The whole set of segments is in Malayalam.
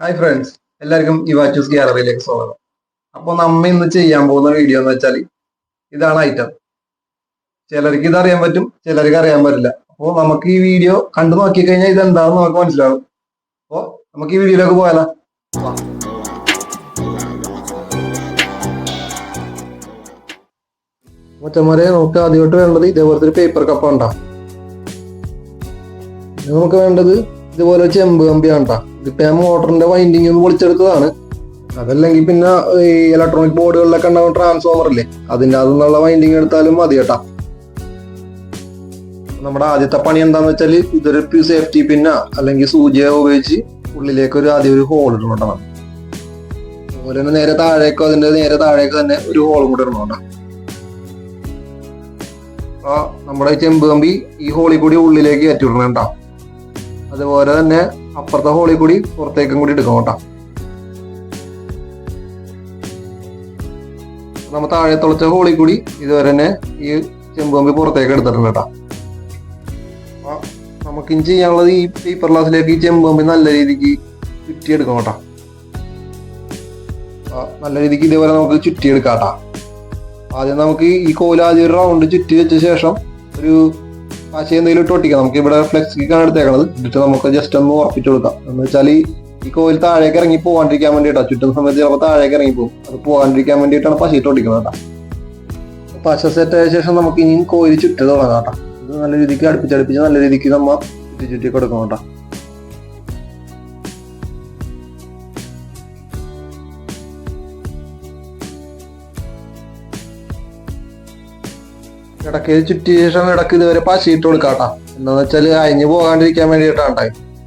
ഹായ് ഫ്രണ്ട്സ്, എല്ലാവർക്കും ഇവാച്ചൂസ് ഗ്യാലറിയിലേക്ക് സ്വാഗതം. അപ്പോൾ നമ്മ ഇന്ന് ചെയ്യാൻ പോകുന്ന വീഡിയോ എന്ന് വെച്ചാൽ ഇതാണ് ഐറ്റം. ചിലർക്ക് ഇത് അറിയാൻ പറ്റും, ചിലർക്ക് അറിയാൻ പറ്റില്ല. അപ്പോൾ നമുക്ക് ഈ വീഡിയോ കണ്ടു നോക്കി കഴിഞ്ഞാൽ ഇത് എന്താണെന്ന് നമുക്ക് മനസ്സിലാവും. അപ്പോൾ നമുക്ക് ഈ വീഡിയോയിലേക്ക് പോയാലോ. മച്ചന്മാരെ, നമുക്ക് ആദ്യമായിട്ട് വേണ്ടത് ഇതേപോലത്തെ ഒരു പേപ്പർ കപ്പ് ഉണ്ടാവും. നമുക്ക് വേണ്ടത് ഇതുപോലെ ചെമ്പ് കമ്പിയാണ് കേട്ടോ. ഇതിപ്പോ ഞാൻ മോട്ടറിന്റെ വൈൻഡിങ് ഒന്ന് പൊളിച്ചെടുത്തതാണ്. അതല്ലെങ്കിൽ പിന്നെ ഈ ഇലക്ട്രോണിക് ബോർഡുകളിലൊക്കെ ഉണ്ടാവും ട്രാൻസ്ഫോമർ ഇല്ലേ, അതിൻ്റെ അതിനുള്ള വൈൻഡിങ് എടുത്താലും മതി കേട്ടാ. നമ്മുടെ ആദ്യത്തെ പണി എന്താന്ന് വെച്ചാൽ ഇതൊരു സേഫ്റ്റി പിന്നോ അല്ലെങ്കിൽ സൂചിയോ ഉപയോഗിച്ച് ഉള്ളിലേക്ക് ആദ്യം ഒരു ഹോൾ ഇടണം കേട്ടോ. അതുപോലെ തന്നെ നേരെ താഴേക്കോ തന്നെ ഒരു ഹോളും കൂടെ ഇടണം കേട്ടോ. അപ്പൊ നമ്മുടെ ചെമ്പ് കമ്പി ഈ ഹോളിൽ കൂടി ഉള്ളിലേക്ക് കയറ്റി വിടണം കേട്ടോ. അതുപോലെ തന്നെ അപ്പുറത്തെ ഹോളിൽ കൂടി പുറത്തേക്കും കൂടി എടുക്കണം കേട്ടോ. നമ്മൾ താഴെ തുളച്ച ഹോളിൽ കൂടി ഇതുവരെ തന്നെ ഈ ചെമ്പ് കമ്പി പുറത്തേക്ക് എടുത്തിട്ടുണ്ട് കേട്ടോ. അപ്പൊ നമുക്കിനി ചെയ്യാനുള്ളത് ഈ പേപ്പർ ഗ്ലാസ്സിലേക്ക് ഈ ചെമ്പ് കമ്പി നല്ല രീതിക്ക് ചുറ്റിയെടുക്കണം കേട്ടോ. നല്ല രീതിക്ക് ഇതേപോലെ നമുക്ക് ചുറ്റിയെടുക്കാം കേട്ടോ. ആദ്യം നമുക്ക് ഈ കോല് ആദ്യം ഒരു റൗണ്ട് ചുറ്റി വെച്ച ശേഷം ഒരു പശ എന്തെങ്കിലും ഇട്ട് ഒട്ടിക്കാം. നമുക്ക് ഇവിടെ ഫ്ലെക്സിക്കാണ് എടുത്തേക്കണത്. എന്നിട്ട് നമുക്ക് ജസ്റ്റ് ഒന്ന് ഉറപ്പിച്ചു കൊടുക്കാം. എന്ന് വെച്ചാൽ ഈ കോയിൽ താഴേക്ക് ഇറങ്ങി പോകാണ്ടിരിക്കാൻ വേണ്ടിയിട്ടാണ്. ചുറ്റുന്ന സമയത്ത് ചിലപ്പോൾ താഴേക്ക് ഇറങ്ങി പോകും. അത് പോകാണ്ടിരിക്കാൻ വേണ്ടിയിട്ടാണ് പശ ഇട്ട് ഒട്ടിക്കുന്നത് കേട്ടോ. പശ സെറ്റ് ആയ ശേഷം നമുക്ക് ഇനി കോയിൽ ചുറ്റി തുടങ്ങാം കേട്ടോ. ഇത് നല്ല രീതിക്ക് അടുപ്പിച്ച് നല്ല രീതിക്ക് നമ്മൾ ചുറ്റി കൊടുക്കണം കേട്ടോ. ഇടയ്ക്ക് ചുറ്റിയ ശേഷം ഇടയ്ക്ക് ഇതുവരെ പശയിട്ട് കൊടുക്കാട്ടാ. എന്താന്ന് വെച്ചാൽ അയഞ്ഞു പോകാണ്ടിരിക്കാൻ വേണ്ടിയിട്ടാണ്.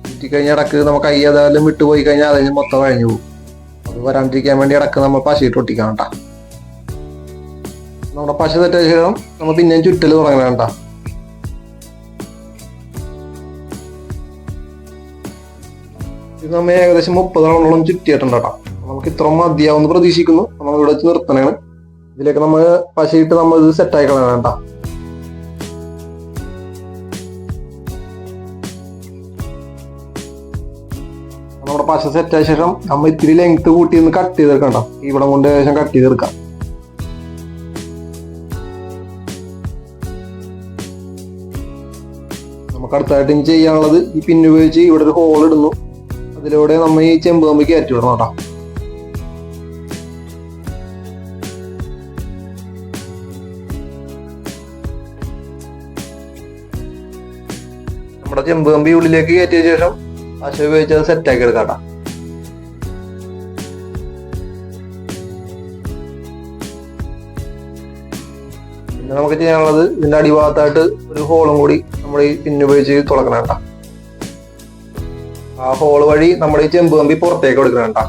ചുറ്റി കഴിഞ്ഞാൽ ഇടയ്ക്ക് നമുക്ക് കൈ ഏതായാലും വിട്ടുപോയി കഴിഞ്ഞാൽ അതിന് മൊത്തം അയഞ്ഞു പോകും. അത് വരാണ്ടിരിക്കാൻ വേണ്ടി ഇടയ്ക്ക് നമ്മൾ പശയിട്ട് ഒട്ടിക്കണം കേട്ടാ. നമ്മുടെ പശ തെറ്റായ ശേഷം നമ്മൾ പിന്നെയും ചുറ്റൽ തുടങ്ങണം കേട്ടാ. ഇത് നമ്മൾ ഏകദേശം 30 റൗണ്ടോളം ചുറ്റിയിട്ടുണ്ട് കേട്ടോ. നമുക്ക് ഇത്ര മതിയാവുമെന്ന് പ്രതീക്ഷിക്കുന്നു. നമ്മൾ ഇവിടെ വെച്ച് നിർത്തണേണ്. ഇതിലേക്ക് നമ്മൾ പശയിട്ട് നമ്മൾ ഇത് സെറ്റായി കളയണം കേട്ടോ. നമ്മുടെ പശ സെറ്റായ ശേഷം നമ്മൾ ഇത്തിരി ലെങ്ത് കൂട്ടി ഒന്ന് കട്ട് ചെയ്തെടുക്കാം കേട്ടോ. ഇവിടെ കൊണ്ട് ഏകദേശം കട്ട് ചെയ്തെടുക്കാം. നമുക്ക് അടുത്തായിട്ട് ഇനി ചെയ്യാനുള്ളത് ഈ പിന്ന് ഉപയോഗിച്ച് ഇവിടെ ഒരു ഹോൾ ഇടുന്നു. അതിലൂടെ നമ്മൾ ഈ ചെമ്പ് കമ്പി കയറ്റി വിടണം കേട്ടോ. നമ്മുടെ ചെമ്പ് കമ്പി ഉള്ളിലേക്ക് കയറ്റിയ ശേഷം പശ ഉപയോഗിച്ച് അത് സെറ്റാക്കി എടുക്കാം. പിന്നെ നമുക്ക് ചെയ്യാനുള്ളത് ഇതിന്റെ അടിഭാഗത്തായിട്ട് ഒരു ഹോളും കൂടി നമ്മൾ ഈ പിന്ന് ഉപയോഗിച്ച് തുളക്കണം കേട്ടോ. ആ ഹോൾ വഴി നമ്മുടെ ഈ ചെമ്പ് കമ്പി പുറത്തേക്ക് എടുക്കണം കേട്ടോ.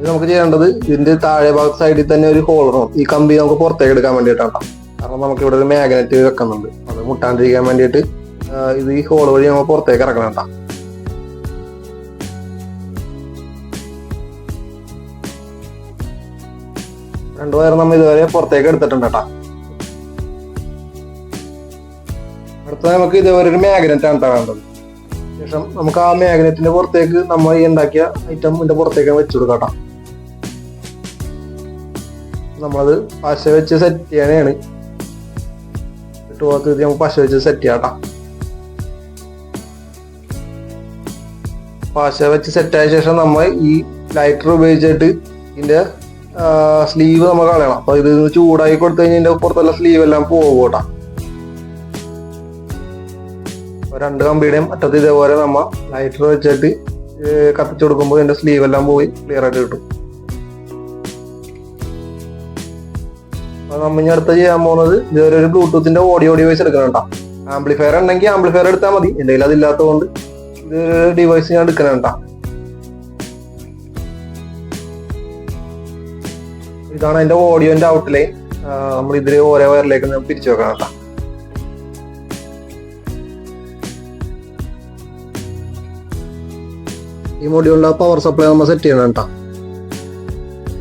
നമുക്ക് ചെയ്യേണ്ടത് ഇതിന്റെ താഴെ ഭാഗത്ത് സൈഡിൽ തന്നെ ഒരു ഹോൾ ഇടണം. ഈ കമ്പി നമുക്ക് പുറത്തേക്ക് എടുക്കാൻ വേണ്ടിയിട്ടാണ്. കാരണം നമുക്ക് ഇവിടെ ഒരു മാഗ്നറ്റ് വെക്കുന്നുണ്ട്. അത് മുട്ടാണ്ടിരിക്കാൻ വേണ്ടിയിട്ട് ഇത് ഈ ഹോൾ വഴി നമ്മൾ പുറത്തേക്ക് ഇറക്കണം കേട്ടോ. രണ്ടു വയർ നമ്മൾ ഇതുവരെ പുറത്തേക്ക് എടുത്തിട്ടുണ്ട് കേട്ടോ. അടുത്ത നമുക്ക് ഇതുവരെ ഒരു മാഗ്നറ്റ് ആണ് വേണ്ടത്. ശേഷം നമുക്ക് ആ മാഗ്നറ്റിന്റെ പുറത്തേക്ക് നമ്മൾ ഈ ഉണ്ടാക്കിയ ഐറ്റം ഇതിന്റെ പുറത്തേക്ക് വെച്ചു കൊടുക്കാം കേട്ടോ. നമ്മളത് പശ വെച്ച് സെറ്റ് ചെയ്യാനാണ്. നമുക്ക് പശ വെച്ച് സെറ്റ് ചെയ്യാം കേട്ടോ. പശ വെച്ച് സെറ്റായ ശേഷം നമ്മൾ ഈ ലൈറ്റർ ഉപയോഗിച്ചിട്ട് ഇതിന്റെ സ്ലീവ് നമ്മൾ കളയണം. അപ്പൊ ഇത് ചൂടായി കൊടുത്തു കഴിഞ്ഞാൽ ഇതിന്റെ പുറത്തുള്ള സ്ലീവ് എല്ലാം പോകും കേട്ടോ. രണ്ട് കമ്പിയുടെയും അറ്റത്ത് ഇതേപോലെ നമ്മൾ ലൈറ്റർ വെച്ചിട്ട് കത്തിച്ചു കൊടുക്കുമ്പോൾ ഇതിന്റെ സ്ലീവ് എല്ലാം പോയി ക്ലിയർ ആയിട്ട് കിട്ടും. അപ്പൊ നമ്മൾ ഇനി അടുത്ത് ചെയ്യാൻ പോകുന്നത് ഇതുവരെ ഒരു ബ്ലൂടൂത്തിന്റെ ഓഡിയോ ഡിവൈസ് എടുക്കണം കേട്ടോ. ആംപ്ലിഫയർ ഉണ്ടെങ്കിൽ ആംപ്ലിഫയർ എടുത്താൽ മതി. എൻ്റെ കയ്യിൽ അതില്ലാത്തതുകൊണ്ട് ഇത് ഡിവൈസ് ഞാൻ എടുക്കണം കേട്ടോ. ഇതാണ് അതിന്റെ ഓഡിയോന്റെ ഔട്ട്ലൈൻ. നമ്മൾ ഇതിൽ ഓരോ വയറിലേക്ക് പിരിച്ചു വെക്കണം കേട്ടോ. ഈ മൊഡ്യൂളിലെ പവർ സപ്ലൈ നമ്മൾ സെറ്റ് ചെയ്യണം കേട്ടോ.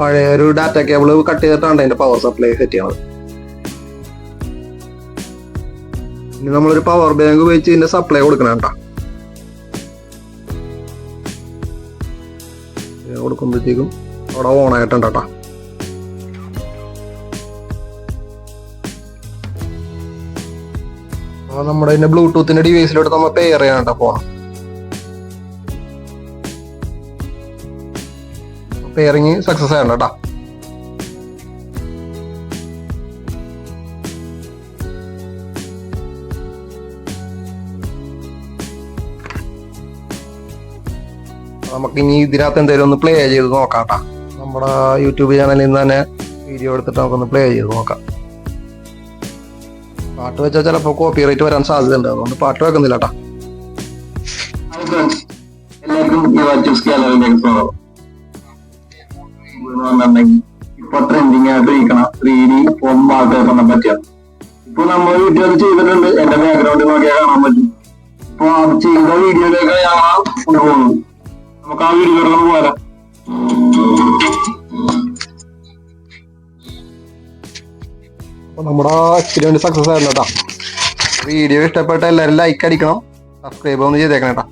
പഴയ ഒരു ഡാറ്റ കേബിൾ കട്ട് ചെയ്തിട്ടാണ് അതിന്റെ പവർ സപ്ലൈ സെറ്റ് ചെയ്യണത്. ഇനി നമ്മളൊരു പവർ ബാങ്ക് ഉപയോഗിച്ച് ഇതിന്റെ സപ്ലൈ കൊടുക്കണം കേട്ടോ. കൊടുക്കുമ്പോഴത്തേക്കും അവിടെ ഓൺ ആയിട്ടുണ്ട് കേട്ടോ. അപ്പൊ നമ്മുടെ ഇതിന്റെ ബ്ലൂടൂത്തിന്റെ ഡിവൈസിലോട്ട് നമ്മൾ പെയർ ചെയ്യാൻ കേട്ടോ ഫോൺ. പെയറിങ് സക്സസ് ആയിരുന്നു കേട്ടോ. നമുക്ക് ഇനി ഇതിനകത്ത് എന്തെങ്കിലും ഒന്ന് പ്ലേ ചെയ്ത് നോക്കാം കേട്ടോ. നമ്മുടെ യൂട്യൂബ് ചാനലിൽ നിന്ന് തന്നെ വീഡിയോ എടുത്തിട്ട് നമുക്കൊന്ന് പ്ലേ ചെയ്ത് നോക്കാം. പാട്ട് വെച്ചാൽ ചിലപ്പോൾ കോപ്പി റൈറ്റ് വരാൻ സാധ്യതയുണ്ട്, അതുകൊണ്ട് പാട്ട് വെക്കുന്നില്ല കേട്ടോ. ഇപ്പൊ ട്രെൻഡിങ് ആയിട്ട് ഇരിക്കണം 3D ഫോം വാൾപേപ്പറിനെ പറ്റിയാണ്. ഇപ്പൊ നമ്മൾ വീട്ടിൽ അത് ചെയ്തിട്ടുണ്ട്. എന്റെ ബാക്ക്ഗ്രൗണ്ടിൽ നോക്കിയാൽ കാണാൻ പറ്റും. ഇപ്പൊ അത് ചെയ്ത വീഡിയോയിലേക്ക് ഞങ്ങൾ കൊണ്ടുപോകുന്നു. നമുക്ക് ആ വീഡിയോയിലൂടെ പോരാ. അപ്പൊ നമ്മുടെ എക്സ്പീരിയൻസ് സക്സസ് ആയിരുന്നു കേട്ടോ. വീഡിയോ ഇഷ്ടപ്പെട്ട എല്ലാവരും ലൈക്ക് അടിക്കണം, സബ്സ്ക്രൈബ് ഒന്ന് ചെയ്തേക്കണം കേട്ടോ.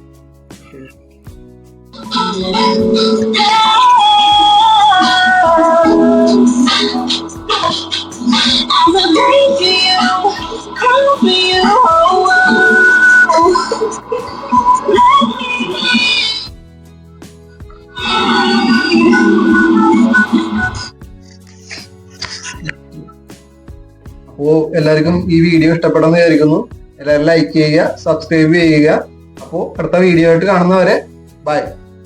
അപ്പോൾ എല്ലാവർക്കും ഈ വീഡിയോ ഇഷ്ടപ്പെടുമെന്ന് വിചാരിക്കുന്നു. എല്ലാവരും ലൈക്ക് ചെയ്യുക, സബ്സ്ക്രൈബ് ചെയ്യുക. അപ്പോൾ അടുത്ത വീഡിയോ ആയിട്ട് കാണുന്നവരെ ബൈ.